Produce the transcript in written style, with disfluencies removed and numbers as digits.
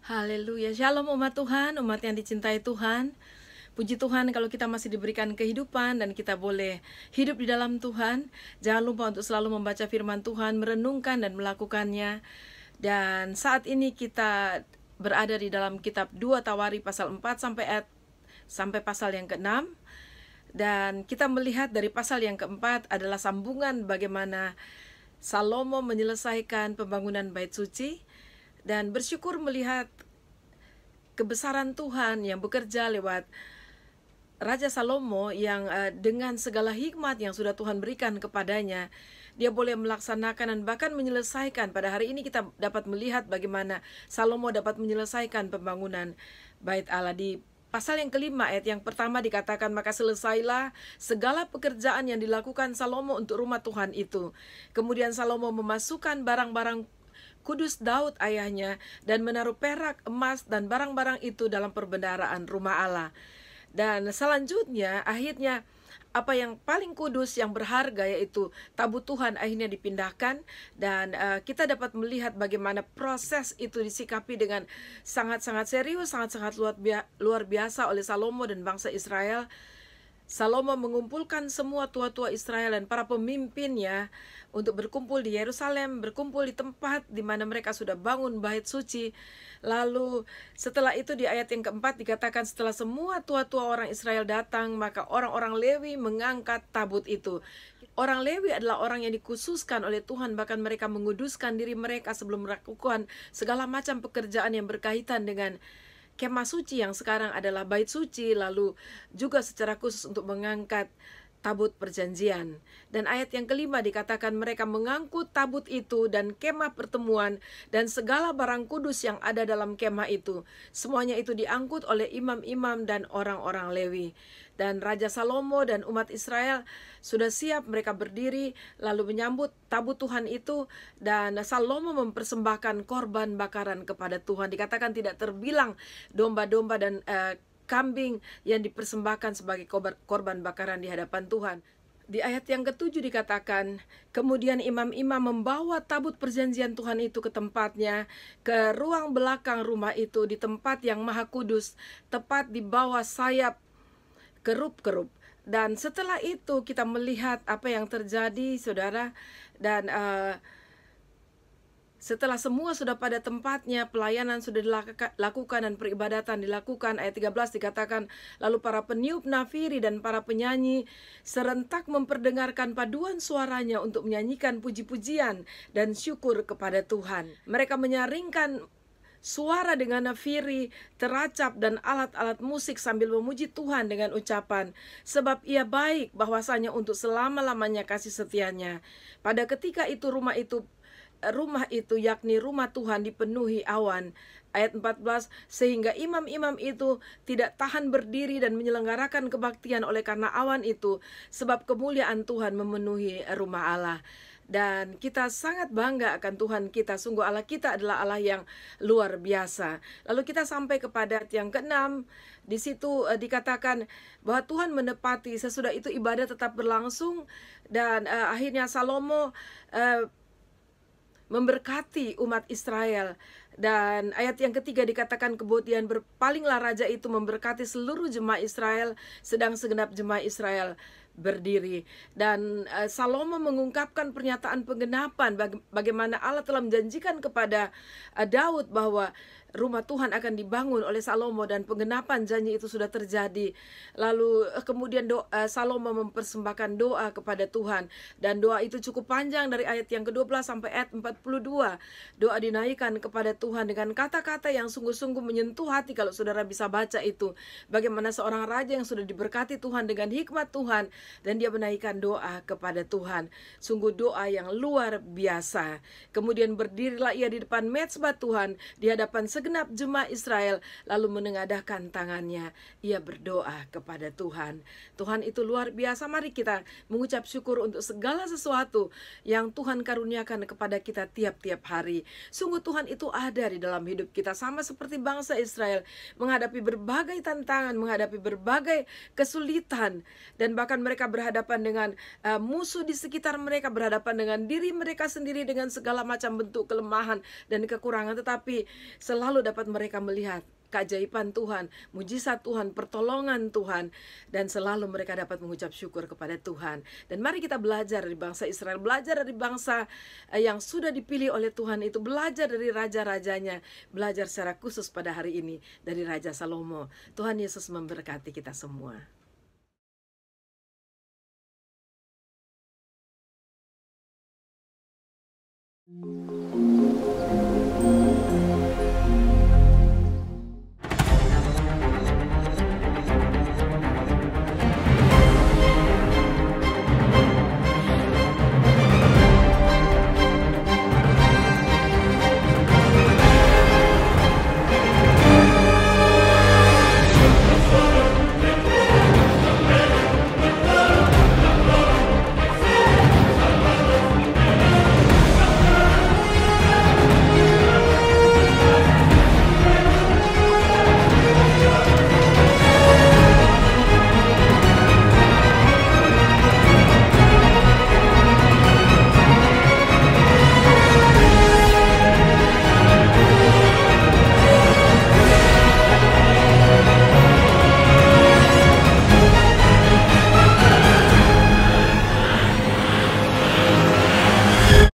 Haleluya. Shalom umat Tuhan, umat yang dicintai Tuhan. Puji Tuhan kalau kita masih diberikan kehidupan dan kita boleh hidup di dalam Tuhan. Jangan lupa untuk selalu membaca firman Tuhan, merenungkan dan melakukannya. Dan saat ini kita berada di dalam kitab 2 Tawari pasal 4 sampai pasal yang ke-6. Dan kita melihat dari pasal yang keempat adalah sambungan bagaimana Salomo menyelesaikan pembangunan bait suci. Dan bersyukur melihat kebesaran Tuhan yang bekerja lewat Raja Salomo yang dengan segala hikmat yang sudah Tuhan berikan kepadanya, dia boleh melaksanakan dan bahkan menyelesaikan. Pada hari ini kita dapat melihat bagaimana Salomo dapat menyelesaikan pembangunan bait Allah. Di pasal yang kelima ayat yang pertama dikatakan, maka selesailah segala pekerjaan yang dilakukan Salomo untuk rumah Tuhan itu. Kemudian Salomo memasukkan barang-barang kudus Daud ayahnya dan menaruh perak, emas dan barang-barang itu dalam perbendaharaan rumah Allah. Dan selanjutnya akhirnya apa yang paling kudus yang berharga yaitu tabut Tuhan akhirnya dipindahkan. Dan kita dapat melihat bagaimana proses itu disikapi dengan sangat-sangat serius, sangat-sangat luar biasa oleh Salomo dan bangsa Israel. Salomo mengumpulkan semua tua-tua Israel dan para pemimpinnya untuk berkumpul di Yerusalem, berkumpul di tempat di mana mereka sudah bangun bait suci. Lalu setelah itu di ayat yang keempat dikatakan setelah semua tua-tua orang Israel datang, maka orang-orang Lewi mengangkat tabut itu. Orang Lewi adalah orang yang dikhususkan oleh Tuhan, bahkan mereka menguduskan diri mereka sebelum melakukan segala macam pekerjaan yang berkaitan dengan kemah suci yang sekarang adalah bait suci, lalu juga secara khusus untuk mengangkat tabut perjanjian. Dan ayat yang kelima dikatakan mereka mengangkut tabut itu dan kemah pertemuan dan segala barang kudus yang ada dalam kemah itu. Semuanya itu diangkut oleh imam-imam dan orang-orang Lewi. Dan Raja Salomo dan umat Israel sudah siap, mereka berdiri lalu menyambut tabut Tuhan itu. Dan Salomo mempersembahkan korban bakaran kepada Tuhan. Dikatakan tidak terbilang domba-domba dan kambing yang dipersembahkan sebagai korban bakaran di hadapan Tuhan. Di ayat yang ketujuh dikatakan, kemudian imam-imam membawa tabut perjanjian Tuhan itu ke tempatnya, ke ruang belakang rumah itu, di tempat yang maha kudus, tepat di bawah sayap kerup-kerup. Dan setelah itu kita melihat apa yang terjadi, saudara. Dan setelah semua sudah pada tempatnya, pelayanan sudah dilakukan dan peribadatan dilakukan. Ayat 13 dikatakan, lalu para peniup nafiri dan para penyanyi serentak memperdengarkan paduan suaranya untuk menyanyikan puji-pujian dan syukur kepada Tuhan. Mereka menyaringkan suara dengan nafiri, teracap dan alat-alat musik sambil memuji Tuhan dengan ucapan, sebab ia baik, bahwasanya untuk selama-lamanya kasih setianya. Pada ketika itu rumah itu yakni rumah Tuhan dipenuhi awan. Ayat 14, sehingga imam-imam itu tidak tahan berdiri dan menyelenggarakan kebaktian oleh karena awan itu, sebab kemuliaan Tuhan memenuhi rumah Allah. Dan kita sangat bangga akan Tuhan kita. Sungguh Allah kita adalah Allah yang luar biasa. Lalu kita sampai kepada yang ke-6. Di situ dikatakan bahwa Tuhan menepati. Sesudah itu ibadah tetap berlangsung. Dan akhirnya Salomo memberkati umat Israel. Dan ayat yang ketiga dikatakan, kemudian berpalinglah raja itu memberkati seluruh jemaah Israel, sedang segenap jemaah Israel berdiri. Dan Salomo mengungkapkan pernyataan penggenapan bagaimana Allah telah menjanjikan kepada Daud bahwa rumah Tuhan akan dibangun oleh Salomo, dan penggenapan janji itu sudah terjadi. Lalu kemudian Salomo mempersembahkan doa kepada Tuhan, dan doa itu cukup panjang dari ayat yang ke-12 sampai ayat 42. Doa dinaikkan kepada Tuhan dengan kata-kata yang sungguh-sungguh menyentuh hati kalau saudara bisa baca itu. Bagaimana seorang raja yang sudah diberkati Tuhan dengan hikmat Tuhan, dan dia menaikkan doa kepada Tuhan. Sungguh doa yang luar biasa. Kemudian berdirilah ia di depan mezbah Tuhan, di hadapan segenap jemaah Israel, lalu menengadahkan tangannya. Ia berdoa kepada Tuhan. Tuhan itu luar biasa. Mari kita mengucap syukur untuk segala sesuatu yang Tuhan karuniakan kepada kita tiap-tiap hari. Sungguh Tuhan itu ada di dalam hidup kita, sama seperti bangsa Israel menghadapi berbagai tantangan, menghadapi berbagai kesulitan, dan bahkan mereka berhadapan dengan musuh di sekitar mereka, berhadapan dengan diri mereka sendiri dengan segala macam bentuk kelemahan dan kekurangan. Tetapi selalu selalu dapat mereka melihat keajaiban Tuhan, mujizat Tuhan, pertolongan Tuhan, dan selalu mereka dapat mengucap syukur kepada Tuhan. Dan mari kita belajar dari bangsa Israel, belajar dari bangsa yang sudah dipilih oleh Tuhan itu, belajar dari raja-rajanya, belajar secara khusus pada hari ini dari Raja Salomo. Tuhan Yesus memberkati kita semua.